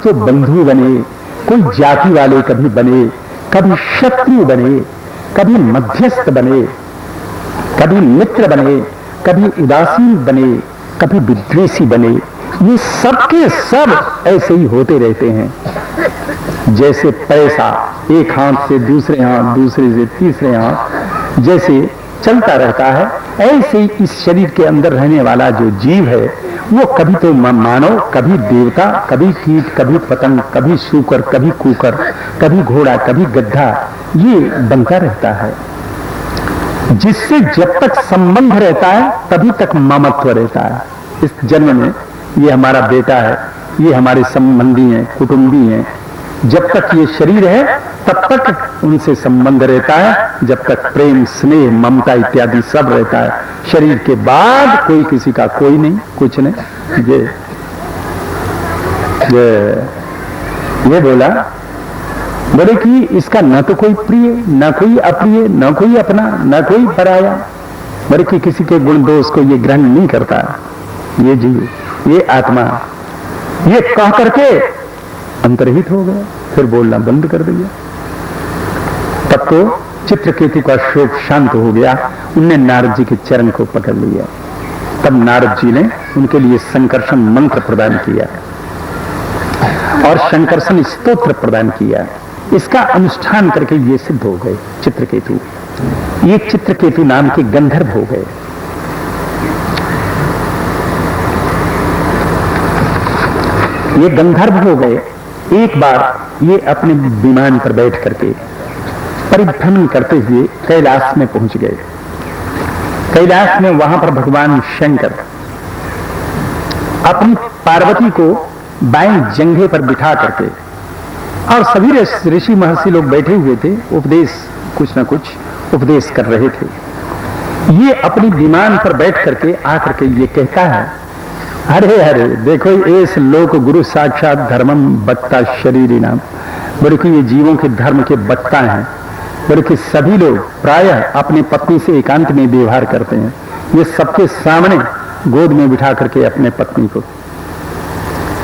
तो बंधु बने, कोई जाति वाले कभी बने, कभी शत्रु बने, कभी मध्यस्थ बने, कभी मित्र बने, कभी उदासीन बने, कभी विद्वेषी बने। ये सबके सब ऐसे ही होते रहते हैं। जैसे पैसा एक हाथ से दूसरे हाथ, दूसरे से तीसरे हाथ जैसे चलता रहता है, ऐसे ही इस शरीर के अंदर रहने वाला जो जीव है वो कभी तो मानव, कभी देवता, कभी कीट, कभी पतंग, कभी सूकर, कभी कुकर, कभी घोड़ा, कभी गधा, ये बनता रहता है। जिससे जब तक संबंध रहता है तभी तक ममत्व रहता है। इस जन्म में ये हमारा बेटा है, ये हमारे संबंधी हैं, कुटुंबी हैं। जब तक ये शरीर है तब तक उनसे संबंध रहता है, जब तक प्रेम, स्नेह, ममता इत्यादि सब रहता है। शरीर के बाद कोई किसी का कोई नहीं, कुछ नहीं। ये बोला बोले कि इसका न तो कोई प्रिय, न कोई अप्रिय, न कोई अपना, न कोई पराया। बोले कि किसी के गुण दोष को ये ग्रहण नहीं करता। ये जीव, ये आत्मा, ये कह करके अंतर्हित हो गया, फिर बोलना बंद कर दिया। तब तो चित्रकेतु का शोक शांत हो गया। उनने नारद जी के चरण को पकड़ लिया। तब नारद जी ने उनके लिए संकर्षण मंत्र प्रदान किया और संकर्षण स्तोत्र प्रदान किया। इसका अनुष्ठान करके ये सिद्ध हो गए चित्रकेतु। ये चित्रकेतु नाम के गंधर्व हो गए। ये गंधर्व हो गए। एक बार ये अपने विमान पर बैठ करके परिभ्रमण करते हुए कैलाश में पहुंच गए। कैलाश में वहां पर भगवान शंकर अपनी पार्वती को बाएं जंघे पर बिठा करके, और सभी ऋषि महर्षि लोग बैठे हुए थे, उपदेश कुछ न कुछ उपदेश कर रहे थे। ये अपनी विमान पर बैठ करके आकर के ये कहता है, अरे अरे देखो इस लोक गुरु साक्षात धर्मम वक्ता शरीरी नाम। बोले कि ये जीवों के धर्म के वक्ता हैं। बोले कि सभी लोग प्रायः अपनी पत्नी से एकांत में व्यवहार करते हैं। ये सबके सामने गोद में बिठा करके अपने पत्नी को।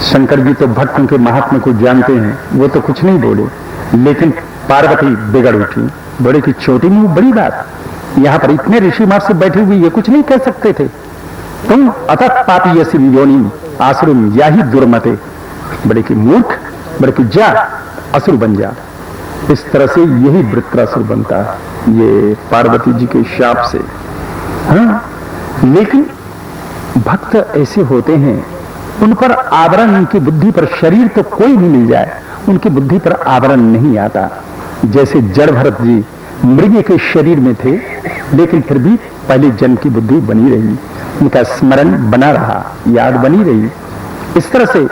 शंकर जी तो भक्तों के महात्मा को जानते हैं, वो तो कुछ नहीं बोले, लेकिन पार्वती बिगड़ उठी। बोले कि छोटी मुंह बड़ी बात, यहाँ पर इतने ऋषि महर्षि बैठे हुए ये कुछ नहीं कह सकते थे। तुम अतः पापी यसी योनि आसुरम या ही दुर्मते। बड़े की मूर्ख, बड़े की जा असुर बन जा। इस तरह से यही वृत्रासुर बनता है, ये पार्वती जी के शाप से। हाँ, लेकिन भक्त ऐसे होते हैं, उन पर आवरण, उनकी बुद्धि पर, शरीर तो कोई भी मिल जाए उनकी बुद्धि पर आवरण नहीं आता। जैसे जड़ भरत जी मृग के शरीर में थे, लेकिन फिर भी पहले जन्म की बुद्धि बनी रही, उनका स्मरण बना रहा, याद बनी रही। इस तरह से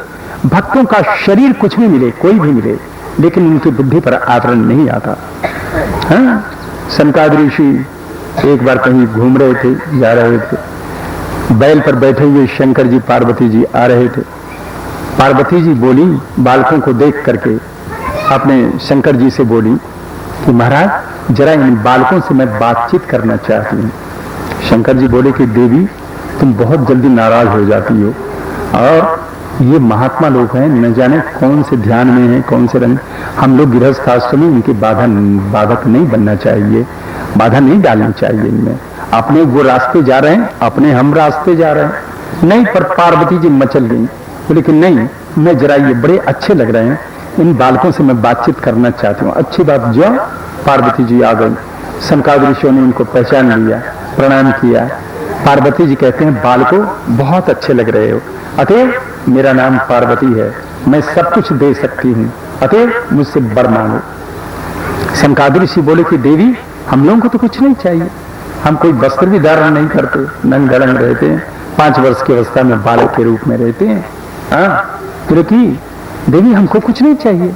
भक्तों का शरीर कुछ भी मिले, कोई भी मिले, लेकिन उनकी बुद्धि पर आवरण नहीं आता। हाँ, सनकादिक ऋषि एक बार कहीं घूम रहे थे, जा रहे थे, बैल पर बैठे हुए शंकर जी, पार्वती जी आ रहे थे। पार्वती जी बोली, बालकों को देख करके अपने शंकर जी से बोली कि महाराज जरा इन बालकों से मैं बातचीत करना चाहती हूँ। शंकर जी बोले कि देवी तुम बहुत जल्दी नाराज हो जाती हो, और ये महात्मा लोग हैं, न जाने कौन से ध्यान में हैं, कौन से रंग। हम लोग गृहस्थ आश्रम में इनकी बाधक नहीं बनना चाहिए, बाधा नहीं डालनी चाहिए इनमें। अपने वो रास्ते जा रहे हैं, अपने हम रास्ते जा रहे हैं। नहीं, पर पार्वती जी मचल गई। बोले कि नहीं, मैं जरा ये बड़े अच्छे लग रहे हैं, इन बालकों से मैं बातचीत करना चाहती हूँ। अच्छी बात जो। पार्वती जी आ गई। सनकादिक ऋषियों ने उनको पहचान लिया, प्रणाम किया। पार्वती जी कहते हैं, बालकों बहुत अच्छे लग रहे हो, अतएव मेरा नाम पार्वती है, मैं सब कुछ दे सकती हूँ, अतएव मुझसे वर मांगो। सनकादिक ऋषि बोले कि देवी हम लोगों को तो कुछ नहीं चाहिए, हम कोई वस्त्र भी धारण नहीं करते, नंग गड़ंग रहते हैं, 5 वर्ष की अवस्था में बालक के रूप में रहते हैं। हाँ, बोले कि देवी हमको कुछ नहीं चाहिए।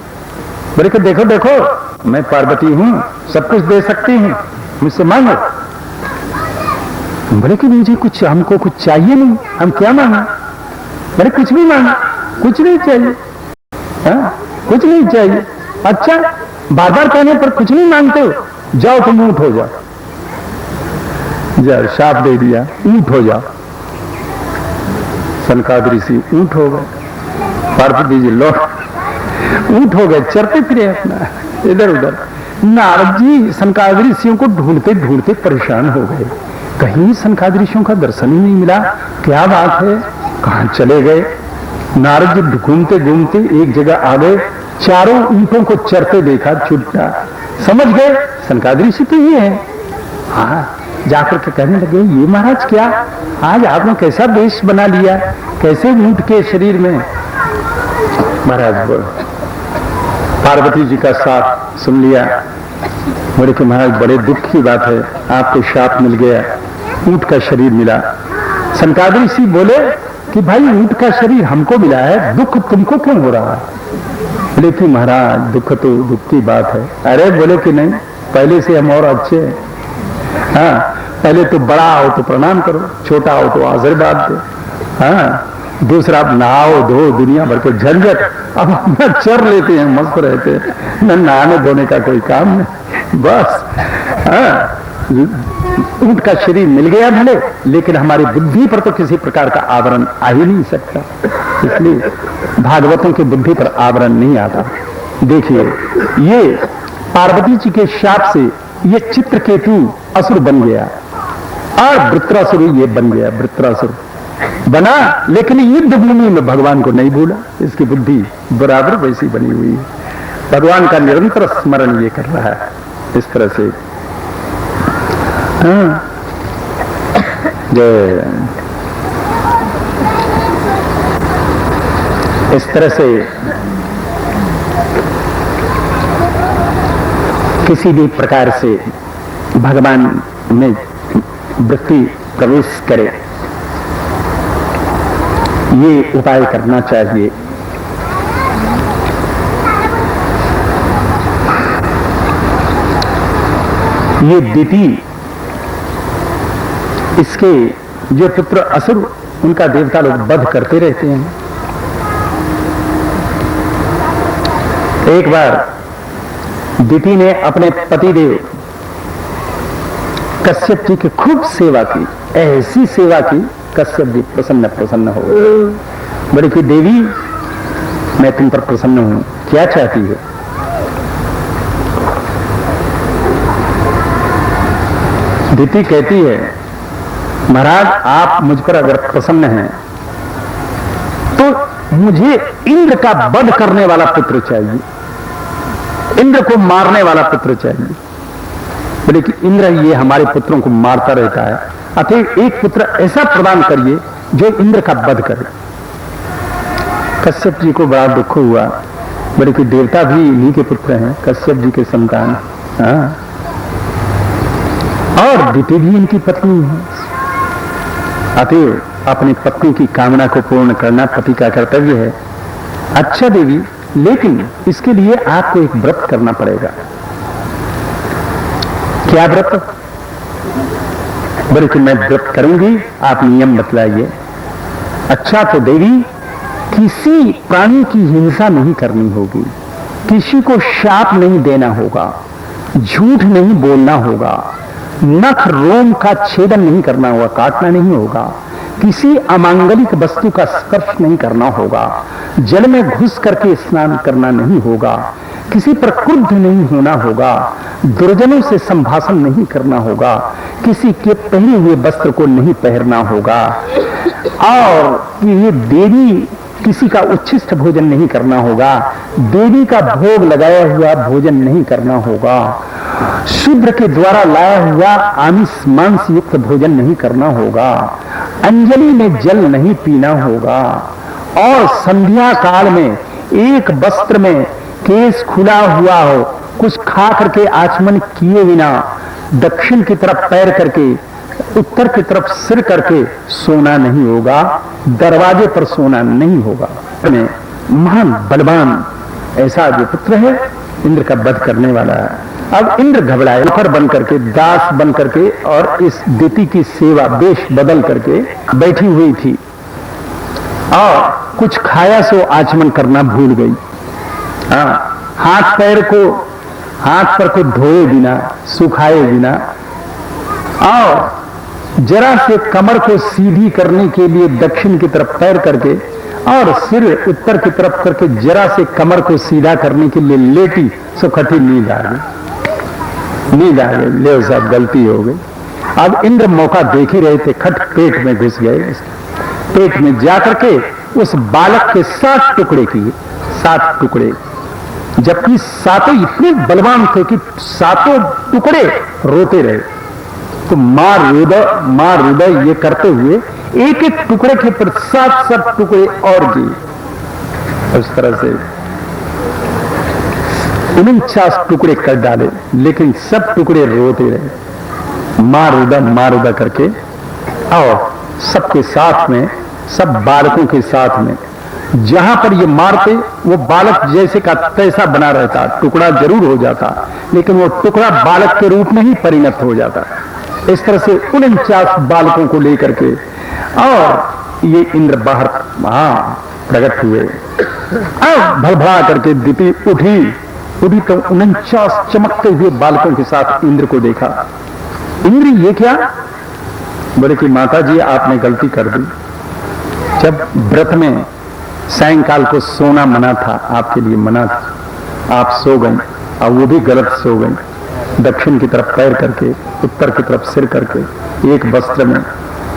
बोले कि देखो देखो मैं पार्वती हूँ, सब कुछ दे सकती हूँ, मुझसे मांगो। बोले कि मुझे कुछ, हमको कुछ चाहिए नहीं, हम क्या मांगा। बोले कुछ भी मांगा, कुछ नहीं चाहिए। हाँ, कुछ नहीं चाहिए। अच्छा, बार बार कहने पर कुछ नहीं मांगते हो, जाओ तुम ऊंट हो जाओ। जा शाप दे दिया, ऊंट हो जाओ। सनकादिक ऋषि ऊंट हो गए। पार्वती जी लौट ऊंट हो गए, चरते फिरे अपना इधर उधर। नारद जी सनकादि ऋषियों को ढूंढते ढूंढते परेशान हो गए, कहीं सनकादि ऋषियों का दर्शन ही नहीं मिला, क्या बात है, कहां चले गए। नारद जी घूमते घूमते एक जगह आ गए, चारों ऊंटों को चरते देखा, छुट्टा समझ गए सनकादि ऋषि तो ये है। हाँ, जाकर के कहने लगे, ये महाराज क्या आज आपने कैसा वेश बना लिया, कैसे ऊंट के शरीर में। महाराज पार्वती जी का साथ सुन लिया, बोले कि महाराज बड़े दुख की बात है, आपको शाप मिल गया, ऊंट का शरीर मिला। सनकादि ऋषि बोले कि भाई ऊंट का शरीर हमको मिला है, दुख तुमको क्यों हो रहा है। बोले कि महाराज दुख तो दुख की बात है। अरे बोले कि नहीं, पहले से हम और अच्छे हैं। हाँ, पहले तो बड़ा हो तो प्रणाम करो, छोटा हो तो आशीर्वाद दो। हाँ, दूसरा नहाओ धो दुनिया भर के झंझट, अब अपना चर लेते हैं, मस्त रहते हैं, न नहाने धोने का कोई काम नहीं, बस। हाँ, ऊंट का शरीर मिल गया भले, लेकिन हमारी बुद्धि पर तो किसी प्रकार का आवरण आ ही नहीं सकता, इसलिए भागवतों की बुद्धि पर आवरण नहीं आता। देखिए, ये पार्वती जी के शाप से ये चित्रकेतु असुर बन गया और वृत्रासुर ये बन गया, वृत्रासुर बना, लेकिन युद्ध भूमि में भगवान को नहीं भूला, इसकी बुद्धि बराबर वैसी बनी हुई है, भगवान का निरंतर स्मरण ये कर रहा है इस तरह से। हाँ, इस तरह से किसी भी प्रकार से भगवान में वृत्ति प्रवेश करे, ये उपाय करना चाहिए। ये दिति, इसके जो पुत्र असुर, उनका देवता लोग वध करते रहते हैं। एक बार दिति ने अपने पतिदेव कश्यप जी की खूब सेवा की, ऐसी सेवा की कश्यप जी प्रसन्न प्रसन्न हो गए। बोले कि देवी मैं तुम पर प्रसन्न हूं, क्या चाहती हो। दिति कहती है, महाराज आप मुझ पर अगर प्रसन्न हैं तो मुझे इंद्र का वध करने वाला पुत्र चाहिए, इंद्र को मारने वाला पुत्र चाहिए। बोले कि इंद्र ये हमारे पुत्रों को मारता रहता है, अतः एक पुत्र ऐसा प्रदान करिए जो इंद्र का वध करे। कश्यप जी को बड़ा दुख हुआ, बोले कि देवता भी इन्हीं के पुत्र हैं, कश्यप जी के संतान। हाँ, और दिति भी इनकी पत्नी है, अतः अपनी पत्नी की कामना को पूर्ण करना पति का कर्तव्य है। अच्छा देवी, लेकिन इसके लिए आपको एक व्रत करना पड़ेगा। क्या व्रत। बोले कि मैं व्रत करूंगी, आप नियम बतलाइए। अच्छा तो देवी, किसी प्राणी की हिंसा नहीं करनी होगी, किसी को शाप नहीं देना होगा, झूठ नहीं बोलना होगा, नख रोम का छेदन नहीं करना होगा, काटना नहीं होगा, किसी अमांगलिक वस्तु का स्पर्श नहीं करना होगा, जल में घुस करके स्नान करना नहीं होगा, किसी पर क्रुद्ध नहीं होना होगा, दुर्जनों से संभाषण नहीं करना होगा, किसी के पहने हुए वस्त्र को नहीं पहनना होगा, और ये देवी किसी का उच्छिष्ट भोजन नहीं करना होगा, देवी का भोग लगाया हुआ भोजन नहीं करना होगा, शूद्र के द्वारा लाया हुआ आमिष मांस युक्त भोजन नहीं करना होगा, अंजलि में जल नहीं पीना होगा, और संध्या काल में एक वस्त्र में केस खुला हुआ हो, कुछ खा करके आचमन किए बिना दक्षिण की तरफ पैर करके उत्तर की तरफ सिर करके सोना नहीं होगा, दरवाजे पर सोना नहीं होगा। महान बलवान ऐसा जो पुत्र है इंद्र का वध करने वाला है। अब इंद्र घबराए, नौकर बन करके, दास बन करके और इस दिति की सेवा वेश बदल करके बैठी हुई थी और कुछ खाया सो आचमन करना भूल गई। हाथ पैर को, हाथ पर को धोए बिना, सुखाए बिना, और जरा से कमर को सीधी करने के लिए दक्षिण की तरफ पैर करके और सिर उत्तर की तरफ करके जरा से कमर को सीधा करने के लिए लेटी, सो खटी नींद आ गई। नींद आ गई, ले साहब गलती हो गई। अब इंद्र मौका देख ही रहे थे, खट पेट में घुस गए। पेट में जाकर के उस बालक के 7 टुकड़े किए, 7 टुकड़े, जबकि सातों इतने बलवान थे कि 7 टुकड़े रोते रहे। तो मार हृदय ये करते हुए एक एक टुकड़े के पर 7 टुकड़े और किए। उस तरह से 49 टुकड़े कर डाले, लेकिन सब टुकड़े रोते रहे, मार हृदय करके। और सबके साथ में, सब बालकों के साथ में, जहां पर ये मारते वो बालक जैसे का तैसा बना रहता, टुकड़ा जरूर हो जाता, लेकिन वो टुकड़ा बालक के रूप में ही परिणत हो जाता। इस तरह से 49 बालकों को लेकर के और ये इंद्र बाहर प्रकट हुए। अब भड़बड़ा करके दीपी उठी तो 49 चमकते हुए बालकों के साथ इंद्र को देखा। इंद्र ये क्या? बोले कि माता जी आपने गलती कर दी। जब व्रत में सायंकाल को सोना मना था, आपके लिए मना था, आप सो गई, और वो भी गलत सो गई। दक्षिण की तरफ पैर करके, उत्तर की तरफ सिर करके, एक वस्त्र में।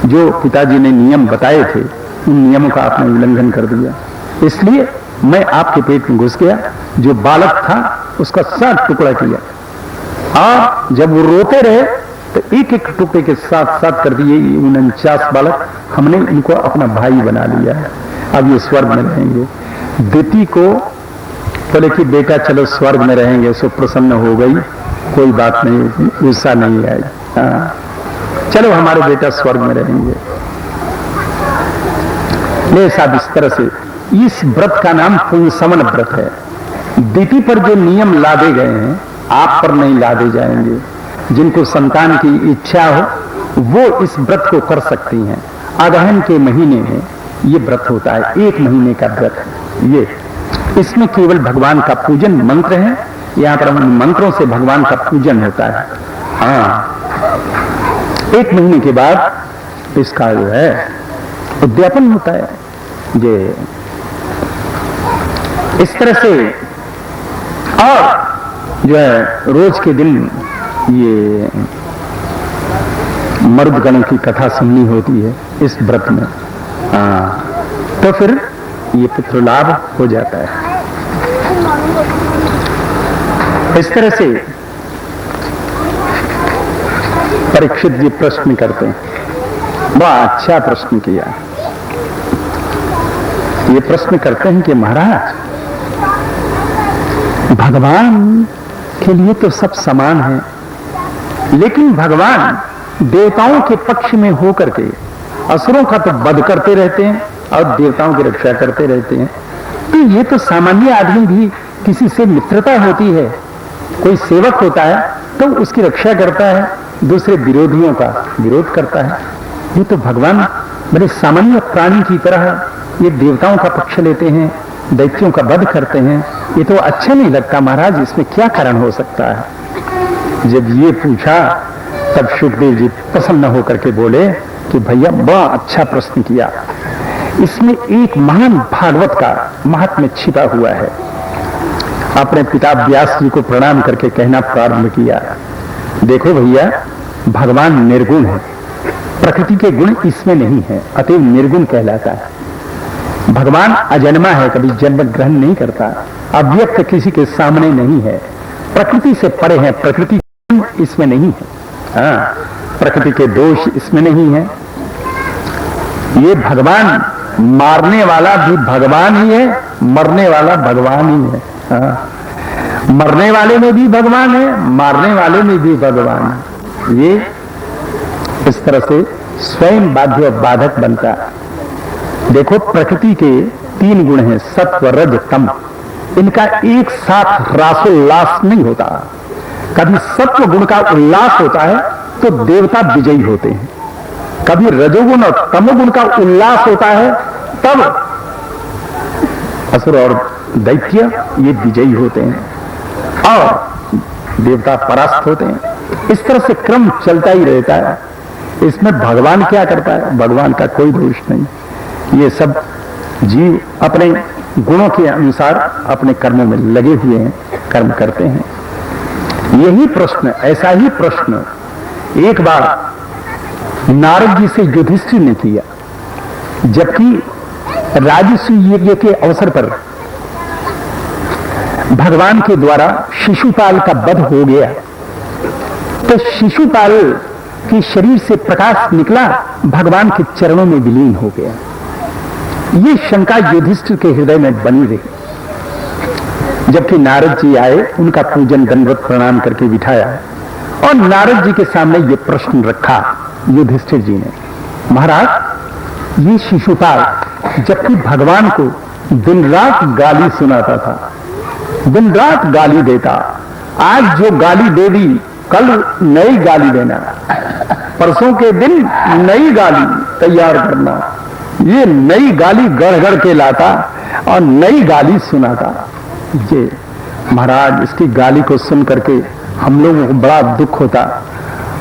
जो पिताजी ने नियम बताए थे, उन नियमों का आपने उल्लंघन कर दिया, इसलिए मैं आपके पेट में घुस गया। जो बालक था उसका 7 टुकड़ा किया, और जब वो रोते रहे तो एक एक टुकड़े के साथ कर दिए। 49 बालक हमने इनको अपना भाई बना लिया है, अब ये स्वर्ग में रहेंगे। दिति को बोले कि बेटा चलो स्वर्ग में रहेंगे, सो प्रसन्न हो गई, कोई बात नहीं, गुस्सा नहीं आई। चलो हमारे बेटा स्वर्ग में रहेंगे। ले साहब, इस तरह से इस व्रत का नाम पुंसवन व्रत है। दिति पर जो नियम लादे गए हैं, आप पर नहीं लादे जाएंगे। जिनको संतान की इच्छा हो वो इस व्रत को कर सकती हैं। अगहन के महीने में ये व्रत होता है, 1 महीने का व्रत है ये। इसमें केवल भगवान का पूजन मंत्र है, यहाँ पर मंत्रों से भगवान का पूजन होता है। 1 महीने के बाद इसका जो है उद्यापन होता है। ये इस तरह से, और जो है रोज के दिन ये मर्दगणों की कथा सुननी होती है इस व्रत में। तो फिर ये पुत्र लाभ हो जाता है। इस तरह से परीक्षित जी प्रश्न करते हैं, बड़ा अच्छा प्रश्न किया। ये प्रश्न करते हैं कि महाराज, भगवान के लिए तो सब समान है, लेकिन भगवान देवताओं के पक्ष में होकर के असुरों का तो वध करते रहते हैं और देवताओं की रक्षा करते रहते हैं। तो ये तो सामान्य आदमी भी किसी से मित्रता होती है, कोई सेवक होता है तो उसकी रक्षा करता है, दूसरे विरोधियों का विरोध करता है। ये तो भगवान बड़े सामान्य प्राणी की तरह ये देवताओं का पक्ष लेते हैं, दैत्यों का वध करते हैं। ये तो अच्छा नहीं लगता महाराज, इसमें क्या कारण हो सकता है? जब ये पूछा तब सुखदेव जी प्रसन्न होकर के बोले कि भैया बड़ा अच्छा प्रश्न किया, इसमें एक महान भागवत का महात्म्य छिपा हुआ है। अपने पिता व्यास जी को प्रणाम करके कहना प्रारंभ किया, देखो भैया, भगवान निर्गुण है, प्रकृति के गुण इसमें नहीं है, अतएव निर्गुण कहलाता है। भगवान अजन्मा है, कभी जन्म ग्रहण नहीं करता, अव्यक्त किसी के सामने नहीं है, प्रकृति से परे है, प्रकृति इसमें नहीं है। प्रकृति के दोष इसमें नहीं है। ये भगवान मारने वाला भी भगवान ही है, मरने वाला भगवान ही है। मरने वाले में भी भगवान है, मारने वाले में भी भगवान है। ये इस तरह से स्वयं बाध्य और बाधक बनता है। देखो, प्रकृति के 3 गुण हैं, सत्व रज तम। इनका एक साथ रासोल्लास नहीं होता। कभी सत्व गुण का उल्लास होता है तो देवता विजयी होते हैं, कभी रजोगुण और तमोगुण का उल्लास होता है तब असुर और दैत्य ये विजयी होते हैं और देवता परास्त होते हैं। इस तरह से क्रम चलता ही रहता है। इसमें भगवान क्या करता है? भगवान का कोई दोष नहीं। ये सब जीव अपने गुणों के अनुसार अपने कर्मों में लगे हुए हैं, कर्म करते हैं। यही प्रश्न, ऐसा ही प्रश्न एक बार नारद जी से युधिष्ठिर ने किया, जबकि राजसूय यज्ञ के अवसर पर भगवान के द्वारा शिशुपाल का वध हो गया, तो शिशुपाल के शरीर से प्रकाश निकला, भगवान के चरणों में विलीन हो गया। ये शंका युधिष्ठिर के हृदय में बनी रही। जबकि नारद जी आए, उनका पूजन दंडवत प्रणाम करके बिठाया और नारद जी के सामने ये प्रश्न रखा युधिष्ठिर जी ने, महाराज ये शिशुपाल जबकि भगवान को दिन रात गाली सुनाता था, दिन रात गाली देता, आज जो गाली दे दी कल नई गाली देना, परसों के दिन नई गाली तैयार करना, ये नई गाली गढ़ गढ़ के लाता और नई गाली सुनाता। ये महाराज इसकी गाली को सुन करके हम लोगों को बड़ा दुख होता।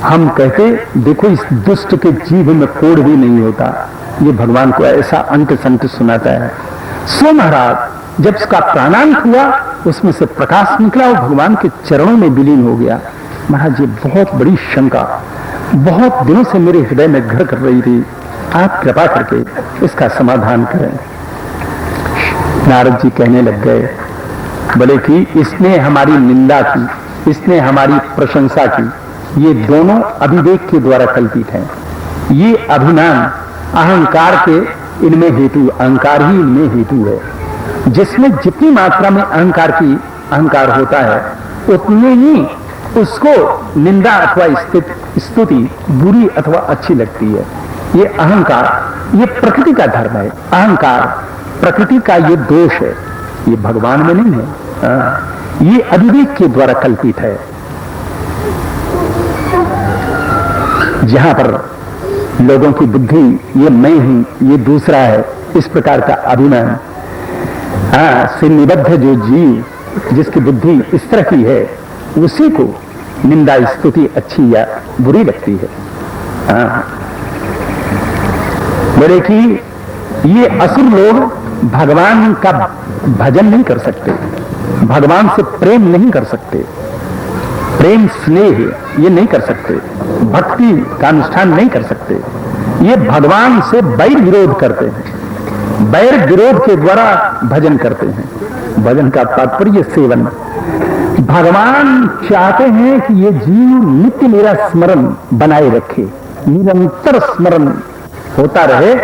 हम कहते देखो इस दुष्ट के जीव में कोड़ भी नहीं होता, ये भगवान को ऐसा अंत संत सुनाता है। सो महाराज जब उसका प्राणांत हुआ, उसमें से प्रकाश निकला और भगवान के चरणों में विलीन हो गया। महाराज ये बहुत बड़ी शंका बहुत दिनों से मेरे हृदय में घर कर रही थी, आप कृपा करके इसका समाधान करें। नारद जी कहने लग गए, बोले कि इसने हमारी निंदा की, इसने हमारी प्रशंसा की, ये दोनों अविवेक के द्वारा कल्पित हैं। ये अभिमान अहंकार के इनमें हेतु, अहंकार ही इनमें हेतु है। जिसमें जितनी मात्रा में अहंकार होता है, उतने ही उसको निंदा अथवा स्तुति बुरी अथवा अच्छी लगती है। ये अहंकार, ये प्रकृति का धर्म है। अहंकार प्रकृति का ये दोष है, ये भगवान में नहीं है। ये अविवेक के द्वारा कल्पित है। जहां पर लोगों की बुद्धि ये मैं हूं, ये दूसरा है, इस प्रकार का अभिमान से निबद्ध जो जीव जिसकी बुद्धि इस तरह की है, उसी को निंदा स्तुति अच्छी या बुरी लगती है। बोले कि ये असुर लोग भगवान का भजन नहीं कर सकते, भगवान से प्रेम नहीं कर सकते, प्रेम स्नेह ये नहीं कर सकते, भक्ति का अनुष्ठान नहीं कर सकते। ये भगवान से बैर विरोध करते हैं, बैर विरोध के द्वारा भजन करते हैं। भजन का तात्पर्य सेवन। भगवान चाहते हैं कि ये जीव नित्य मेरा स्मरण बनाए रखे, निरंतर स्मरण होता रहे,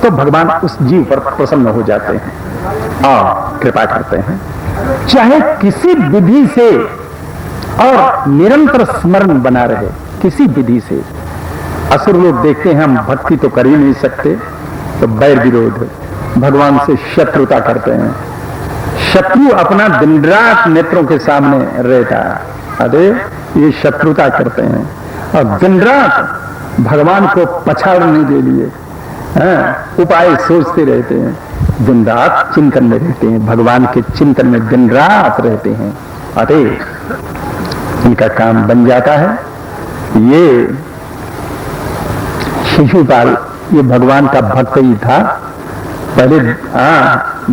तो भगवान उस जीव पर प्रसन्न हो जाते हैं और कृपा करते हैं। चाहे किसी विधि से और निरंतर स्मरण बना रहे, किसी विधि से। असुर लोग देखते हैं हम भक्ति तो कर ही नहीं सकते, तो बैर विरोध, भगवान से शत्रुता करते हैं। शत्रु अपना दिन रात नेत्रों के सामने रहता है, अरे ये शत्रुता करते हैं और दिन रात भगवान को पछाड़ने के लिए उपाय सोचते रहते हैं, दिन रात चिंतन में रहते हैं, भगवान के चिंतन में दिन रात रहते हैं। अरे इनका काम बन जाता है। ये शिशुपाल ये भगवान का भक्त ही था। पहले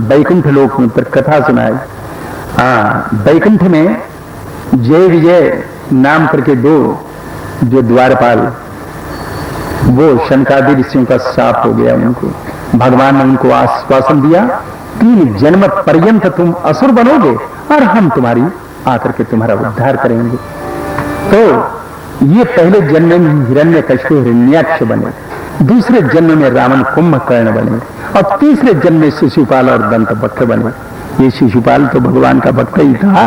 वैकुंठ लोक में पर कथा सुनाई। वैकुंठ में जय विजय नाम करके दो जो द्वारपाल, वो शनकादि ऋषियों का शाप हो गया उनको। भगवान ने उनको आश्वासन दिया 3 जन्म पर्यंत तुम असुर बनोगे और हम तुम्हारी आकर के तुम्हारा उद्धार करेंगे। तो ये पहले जन्म में हिरण्यकशिपु हिरण्याक्ष बने, दूसरे जन्म में रावण कुंभकर्ण बने और तीसरे जन्म में शिशुपाल और दंतवक्र बने। ये शिशुपाल तो भगवान का भक्त ही था।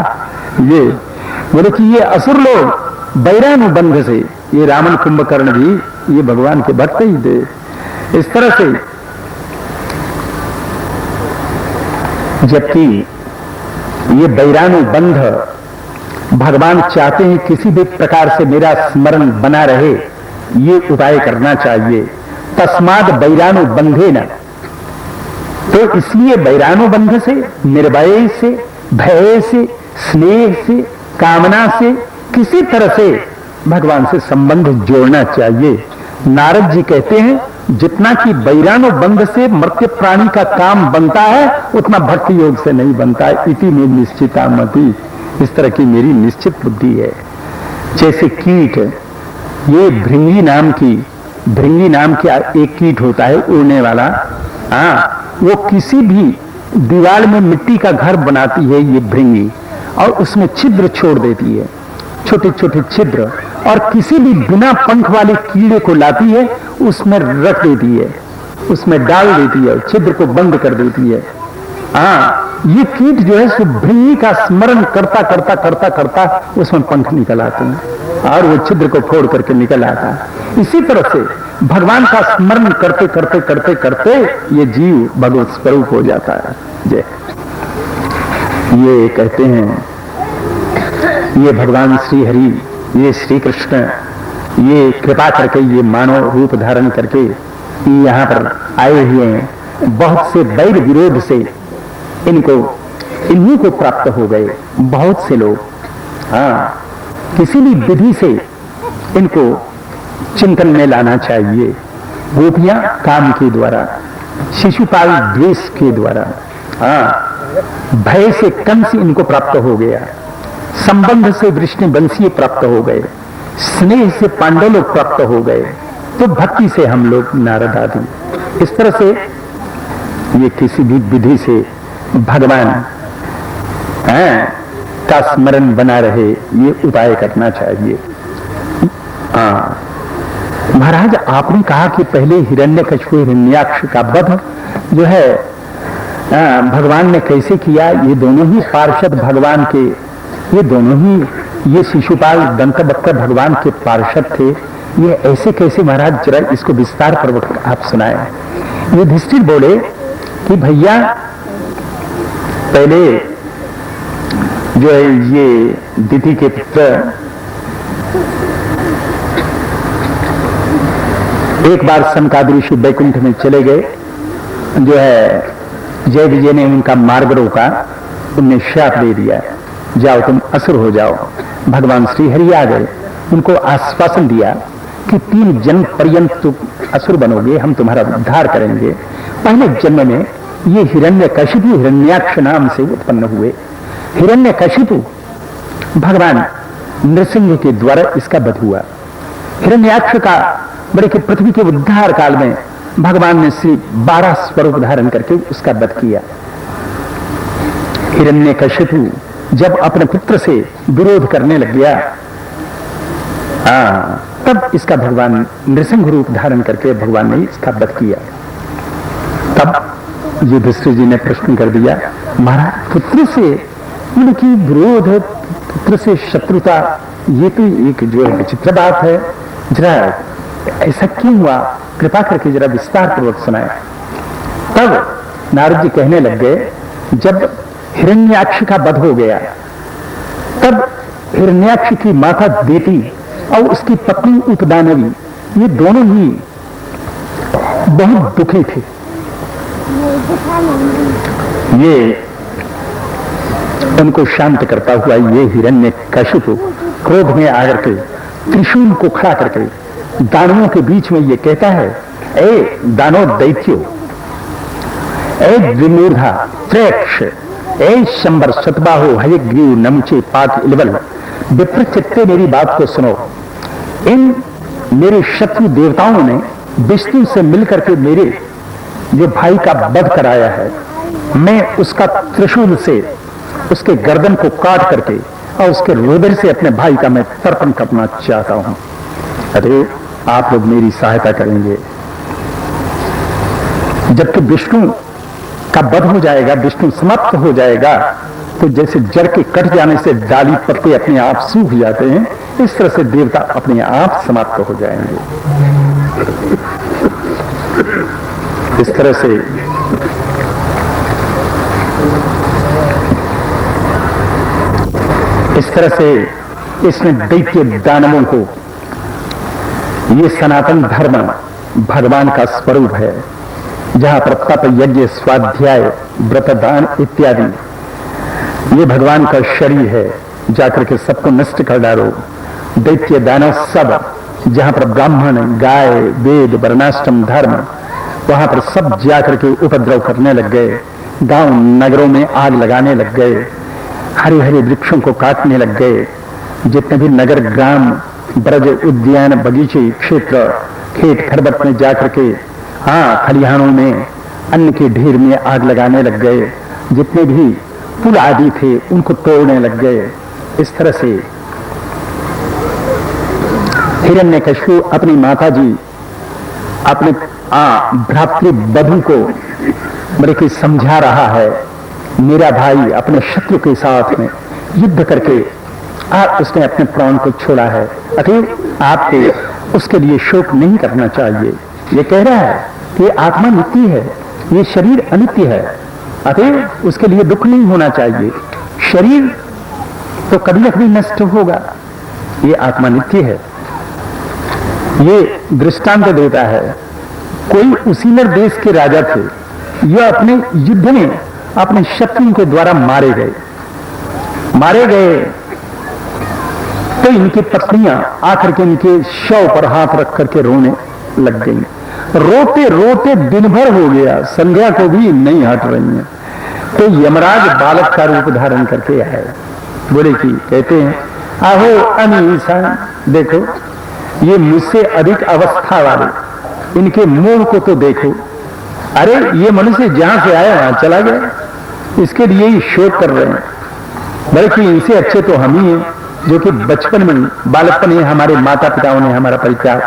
ये बोले कि ये असुर लोग बैरानुबंध से, ये रावण कुंभकर्ण भी ये भगवान के भक्त ही थे। इस तरह से जबकि ये बैरानुबंध भगवान चाहते हैं किसी भी प्रकार से मेरा स्मरण बना रहे, ये उपाय करना चाहिए। तस्माद बैरानुबंधे न, तो इसलिए बैरानुबंध से, निर्भय से, भय से, स्नेह से, कामना से, किसी तरह से भगवान से संबंध जोड़ना चाहिए। नारद जी कहते हैं जितना कि बैरानो बंध से मर्त्य प्राणी का काम बनता है उतना भक्ति योग से नहीं बनता है। इति में निश्चिता मति, इस तरह की मेरी निश्चित बुद्धि है। जैसे कीट, ये भृंगी नाम की एक कीट होता है उड़ने वाला। वो किसी भी दीवार में मिट्टी का घर बनाती है ये भृंगी, और उसमें छिद्र छोड़ देती है, छोटे छोटे छिद्र, और किसी भी बिना पंख वाले कीड़े को लाती है, उसमें रख देती है, उसमें डाल देती है, छिद्र को बंद कर देती है। ये कीट जो है सो भृंगी का स्मरण करता करता करता करता उसमें पंख निकल आते हैं और वो छिद्र को फोड़ करके निकल आता है। इसी तरह से भगवान का स्मरण करते करते करते करते ये जीव भगवत स्वरूप हो जाता है। जय। ये कहते हैं, ये भगवान श्री हरि, ये श्री कृष्ण, ये कृपा करके ये मानव रूप धारण करके यहाँ पर आए हुए हैं। बहुत से वैर विरोध से इन्हीं को प्राप्त हो गए बहुत से लोग। किसी भी विधि से इनको चिंतन में लाना चाहिए। गोपियां काम के द्वारा, शिशुपाल द्वेष के द्वारा, भय से कंस इनको प्राप्त हो गया, संबंध से वृष्णिवंशीय प्राप्त हो गए, स्नेह से पांडव लोग प्राप्त हो गए, तो भक्ति से हम लोग नारद आदि। इस तरह से ये किसी भी विधि से भगवान का स्मरण बना रहे, ये उपाय करना चाहिए। महाराज, आपने कहा कि पहले हिरण्यकशिपु हिरण्याक्ष का वध जो है भगवान ने कैसे किया। ये दोनों ही पार्षद भगवान के, ये दोनों ही ये शिशुपाल दंतवक्र भगवान के पार्षद थे। ये ऐसे कैसे महाराज, जरा इसको विस्तार पूर्वक आप सुनाए। युधिष्ठिर बोले कि भैया पहले जो है ये दिति के पुत्र एक बार सनकादि ऋषि वैकुंठ में चले गए। जो है जय विजय ने उनका मार्ग रोका, उनने शाप दे दिया, जाओ तुम असुर हो जाओ। भगवान श्री हरि आ गए, उनको आश्वासन दिया कि 3 जन्म पर्यंत तुम असुर बनोगे, हम तुम्हारा उद्धार करेंगे। पहले जन्म में ये हिरण्यकशिपु हिरण्याक्ष नाम से उत्पन्न हुए। हिरण्यकशिपु भगवान नृसिंह के द्वारा इसका वध हुआ। हिरण्याक्ष का बड़े के पृथ्वी के उद्धार काल में भगवान ने श्री 12 स्वरूप धारण करके उसका वध किया। हिरण्यकशिपु जब अपने पुत्र से विरोध करने लग गया, तब इसका भगवान नृसिंह रूप धारण करके भगवान ने इसका वध किया। तब युधिष्ठिर जी ने प्रश्न कर दिया, महाराज पुत्र से उनकी विरोध, पुत्र से शत्रुता, ये तो एक जो है विचित्र बात है, जरा ऐसा क्यों हुआ, कृपा करके जरा विस्तार पूर्वक सुनाए। तब नारद जी कहने लग गए, जब हिरण्याक्ष का वध हो गया तब हिरण्याक्ष की माता देती और उसकी पत्नी उपदानवी, ये दोनों ही बहुत दुखी थे। ये उनको शांत करता हुआ ये हिरण्यकशिपु क्रोध में आकर के त्रिशूल को खड़ा करके दानवों के बीच में ये कहता है, ए दानव दैत्यो, ए द्विमूर्धा त्रेक्ष, ए शंबर शतबाहो हयग्रीव नमचे पाक इलवल, विप्रचित्ते मेरी बात को सुनो। इन मेरे शत्रु देवताओं ने विष्णु से मिलकर के मेरे जो भाई का वध कराया है, मैं उसका त्रिशूल से उसके गर्दन को काट करके और उसके हृदय से अपने भाई का मैं तर्पण करना चाहता हूं। अरे आप लोग मेरी सहायता करेंगे। जबकि विष्णु का वध हो जाएगा, विष्णु समाप्त हो जाएगा, तो जैसे जड़ के कट जाने से डाली पत्ते अपने आप सूख जाते हैं, इस तरह से देवता अपने आप समाप्त हो जाएंगे। इस तरह से इसने दैत्य दानवों को, ये सनातन धर्म भगवान का स्वरूप है, जहां पर तप यज्ञ स्वाध्याय व्रत दान इत्यादि ये भगवान का शरीर है। जाकर के सबको नष्ट कर डालो। दैत्य दानव सब जहां पर ब्राह्मण, गाय, वेद, वर्णाश्रम, धर्म, वहां पर सब जाकर के उपद्रव करने लग गए। गांव नगरों में आग लगाने लग गए, हरे हरे वृक्षों को काटने लग गए। जितने भी नगर, ग्राम, ब्रज, उद्यान, बगीचे, क्षेत्र, खेत खरबत में जाकर के, खलिहानों में अन्न के ढेर में आग लगाने लग गए। जितने भी पुल आदि थे उनको तोड़ने लग गए। इस तरह से हिरण्यकशिपु अपनी माता जी, अपने भ्रातृवधू को बड़े की समझा रहा है, मेरा भाई अपने शत्रु के साथ में युद्ध करके उसने अपने प्राण को छोड़ा है, अतएव आपको उसके लिए शोक नहीं करना चाहिए। ये कह रहा है कि आत्मा नित्य है, ये शरीर अनित्य है, अतएव उसके लिए दुख नहीं होना चाहिए। शरीर तो कभी न कभी नष्ट होगा, ये आत्मा नित्य है। ये दृष्टांत देता है। कोई उसीलर देश के राजा थे, यह अपने युद्ध में अपने शत्रुओं के द्वारा मारे गए तो इनकी पत्नियां आकर के इनके शव पर हाथ रख करके रोने लग गई। रोते रोते दिन भर हो गया, संध्या को भी नहीं हट रही हैं। तो यमराज बालक का रूप धारण करके आए, बोले कि कहते हैं, आहो अनीसा, देखो ये मुझसे अधिक अवस्था वाले, इनके मुंह को तो देखो। अरे ये मनुष्य जहां से आया वहां चला गया, इसके लिए ही शोक कर रहे हैं। बल्कि इनसे अच्छे तो हम ही हैं, जो कि बचपन में, बालकपन में हमारे माता पिताओं ने हमारा परित्याग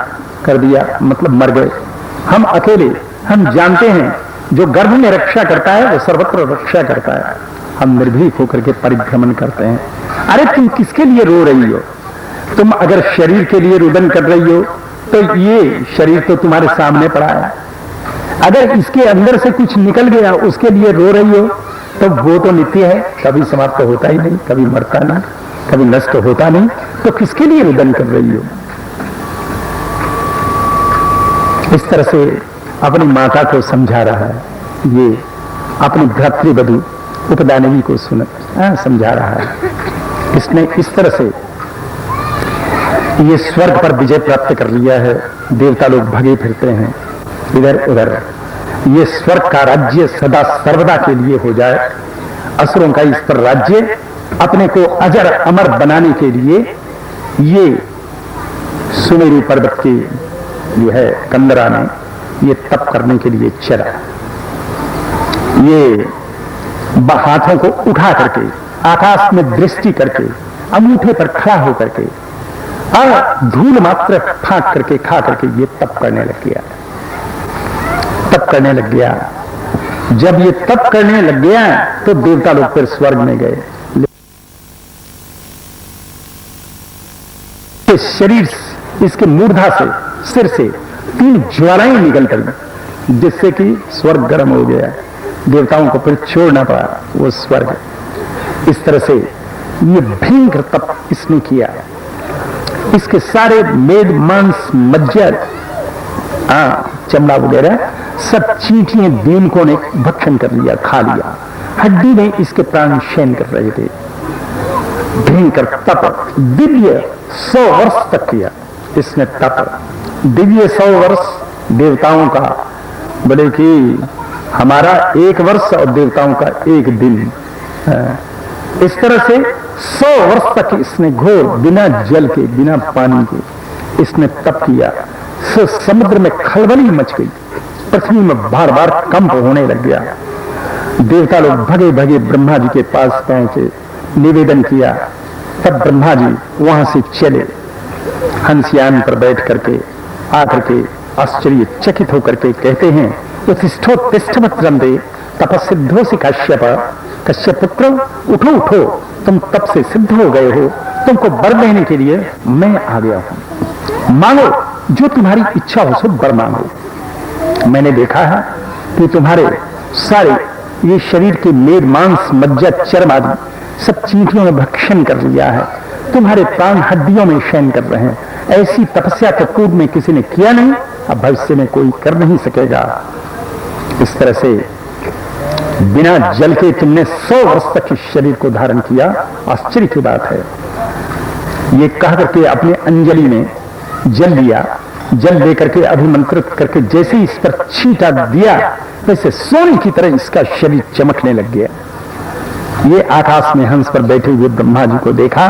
कर दिया, मतलब मर गए। हम अकेले, हम जानते हैं जो गर्भ में रक्षा करता है वो सर्वत्र रक्षा करता है। हम निर्भीक होकर के परिभ्रमण करते हैं। अरे तुम किसके लिए रो रही हो? तुम अगर शरीर के लिए रुदन कर रही हो तो ये शरीर तो तुम्हारे सामने पड़ा है। अगर इसके अंदर से कुछ निकल गया उसके लिए रो रही हो तो वो तो नित्य है, कभी समाप्त होता ही नहीं, कभी मरता नहीं, कभी नष्ट होता नहीं, तो किसके लिए रुदन कर रही हो? इस तरह से अपनी माता को समझा रहा है। ये अपनी भ्रातृवधू उपदानवी को समझा रहा है। इसने इस तरह से ये स्वर्ग पर विजय प्राप्त कर लिया है। देवता लोग भगे फिरते हैं इधर उधर। ये स्वर्ग का राज्य सदा सर्वदा के लिए हो जाए। असुरों का इस पर राज्य अपने को अजर अमर बनाने के लिए ये सुमेरु पर्वत की जो है कंदरा ने ये तप करने के लिए चला। ये हाथों को उठा करके आकाश में दृष्टि करके अंगूठे पर खड़ा होकर के और धूल मात्र फाँक करके खा करके ये तप करने लग गया। तप करने लग गया। जब ये तप करने लग गया तो देवता लोग फिर स्वर्ग में गए। इस शरीर, इसके मूर्धा से, सिर से 3 ज्वालाएं निकल पड़ी, जिससे कि स्वर्ग गर्म हो गया। देवताओं को फिर छोड़ना पड़ा वो स्वर्ग। इस तरह से ये भयंकर तप इसने किया। इसके सारे मेद, मांस, मज्जा, चमड़ा वगैरह सब चींटियां, दीमकों ने भक्षण कर लिया, खा लिया। हड्डी में इसके प्राण शयन कर रहे थे। भयंकर तप दिव्य 100 वर्ष तक किया इसने तप। दिव्य 100 वर्ष देवताओं का, बोले कि हमारा 1 वर्ष और देवताओं का 1 दिन। इस तरह से 100 वर्ष तक इसने घोर बिना जल के, बिना पानी के इसने तप किया। समुद्र में खलबली मच गई, पृथ्वी में बार बार कंप होने लग गया। देवता लोग भगे भगे ब्रह्मा जी के पास पहुंचे, निवेदन किया। तब ब्रह्मा जी वहां से चले, हंसयान पर बैठ करके आकर के आश्चर्यचकित होकर के कहते हैं, उत्तिष्ठो तिष्ठमत्रं दे तपसिद्धोसि कश्यप। कश्यप पुत्र उठो उठो, तुम तप से सिद्ध हो गए हो, तुमको वर देने के लिए मैं आ गया हूं। मांगो, जो तुम्हारी इच्छा हो सो वर मांगो। मैंने देखा है कि तुम्हारे सारे ये शरीर के मेद, मांस, मज्जा, चर्म आदि सब चींटियों ने भक्षण कर लिया है। तुम्हारे प्राण हड्डियों में शयन कर रहे हैं। ऐसी तपस्या तो पूर्व में किसी ने किया नहीं, अब भविष्य में कोई कर नहीं सकेगा। इस तरह से बिना जल के तुमने 100 वर्ष तक इस शरीर को धारण किया, आश्चर्य की बात है। ये कह करके अपने अंजलि में जल लिया, जल लेकर के अभिमंत्रित करके जैसे इस पर छींटा दिया वैसे सोने की तरह इसका शरीर चमकने लग गया। ये आकाश में हंस पर बैठे हुए ब्रह्मा जी को देखा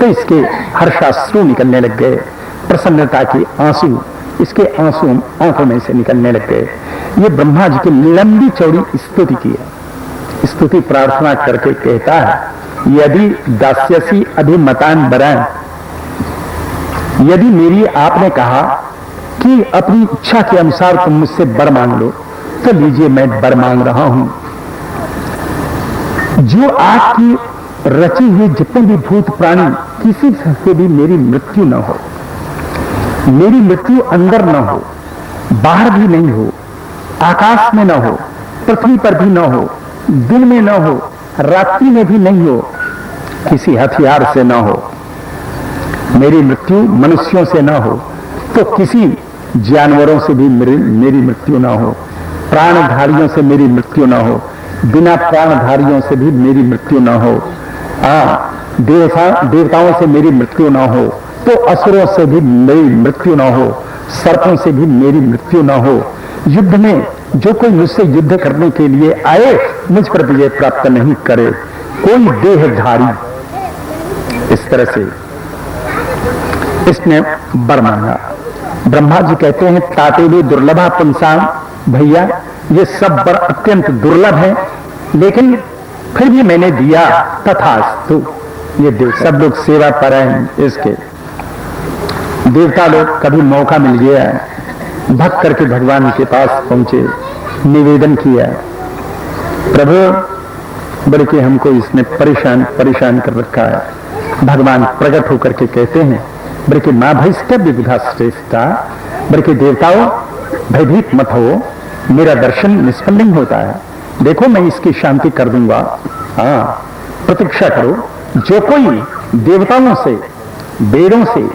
तो इसके हर्षाश्रु निकलने लग गए, प्रसन्नता के आंसू इसके आंसू आंखों में से निकलने लग गए। ये ब्रह्मा जी की लंबी चौड़ी स्तुति की है। स्तुति प्रार्थना करके कहता है, यदि दास्यसी अभिमतान बरान, यदि मेरी आपने कहा कि अपनी इच्छा के अनुसार तुम मुझसे वर मांग लो तो लीजिए मैं वर मांग रहा हूं। जो आपकी रची हुई जितने भी भूत प्राणी किसी से भी मेरी मृत्यु न हो, मेरी मृत्यु अंदर न हो, बाहर भी नहीं हो, आकाश में न हो, पृथ्वी पर भी न हो, दिन में न हो, रात्रि में भी नहीं हो, किसी हथियार से न हो, मेरी मृत्यु मनुष्यों से न हो तो किसी जानवरों से भी मेरी मृत्यु न हो, प्राणधारियों से मेरी मृत्यु न हो, बिना प्राणधारियों से भी मेरी मृत्यु न हो, देवताओं से मेरी मृत्यु न हो तो असुरों से भी मेरी मृत्यु न हो, सर्पों से भी मेरी मृत्यु न हो। युद्ध में जो कोई मुझसे युद्ध करने के लिए आए मुझ पर विजय प्राप्त नहीं करे, कोई देहधारी। इस तरह से इसने वर मांगा। ब्रह्मा जी कहते हैं, ताते भी दुर्लभा पुंसाम, भैया ये सब वर अत्यंत दुर्लभ है, लेकिन फिर भी मैंने दिया, तथास्तु। ये सब लोग सेवा परायण इसके देवता लोग, कभी मौका मिल गया भक्त करके भगवान के पास पहुंचे, निवेदन किया, प्रभु बल्कि हमको इसने परेशान कर रखा है। भगवान प्रकट होकर के कहते हैं, बल्कि मां भैष्टव्य विधा श्रेष्ठा, बल्कि देवताओं भयभीत मत हो, मेरा दर्शन निष्फल नहीं होता है, देखो मैं इसकी शांति कर दूंगा। प्रतीक्षा करो। जो कोई देवताओं से, वेदों से,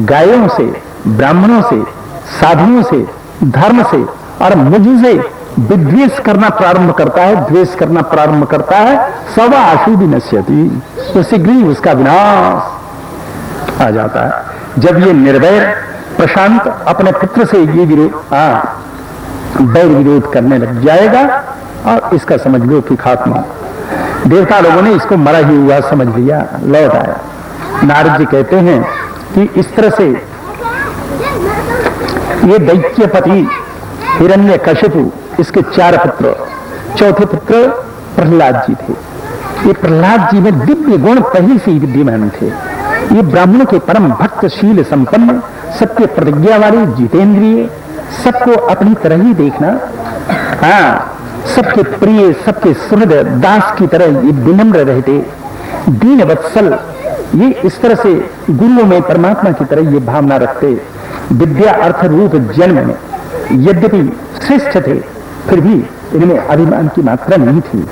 गायों से, ब्राह्मणों से, साधुओं से, धर्म से और मुझसे विद्वेष करना प्रारंभ करता है, द्वेष करना प्रारंभ करता है, सवा आशु विनश्यति, तो शीघ्र ही उसका विनाश आ जाता है। जब ये निर्वैर प्रशांत अपने पुत्र से ये वैर विरोध करने लग जाएगा और इसका समझ लो कि खात्मा। देवता लोगों ने इसको मरा ही हुआ समझ लिया, लौट आया। नारद जी कहते हैं कि इस तरह से ये दैत्यपति हिरण्यकशिपु, इसके 4 पुत्र, चौथे पुत्र प्रहलाद जी थे। ये प्रहलाद जी में दिव्य गुण पहले से ही विद्यमान थे। ये ब्राह्मणों के परम भक्त, शील संपन्न, सत्य प्रतिज्ञा वाले, जितेंद्रिय, सबको अपनी तरह ही देखना, सबके प्रिय, सबके सुहृद दास की तरह ये विनम्र रहते, दीन वत्सल, ये इस तरह से गुरुओं में परमात्मा की तरह ये भावना रखते। विद्या अर्थ रूप जन्म में यद्यपि श्रेष्ठ थे, फिर भी इनमें अभिमान की मात्रा नहीं थी।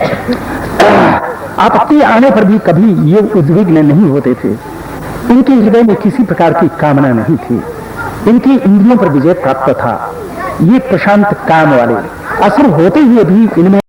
आपत्ति आने पर भी कभी ये उद्विग्न नहीं होते थे। इनके हृदय में किसी प्रकार की कामना नहीं थी। इनकी इंद्रियों पर विजय प्राप्त था। ये प्रशांत काम वाले, असुर होते हुए भी इनमें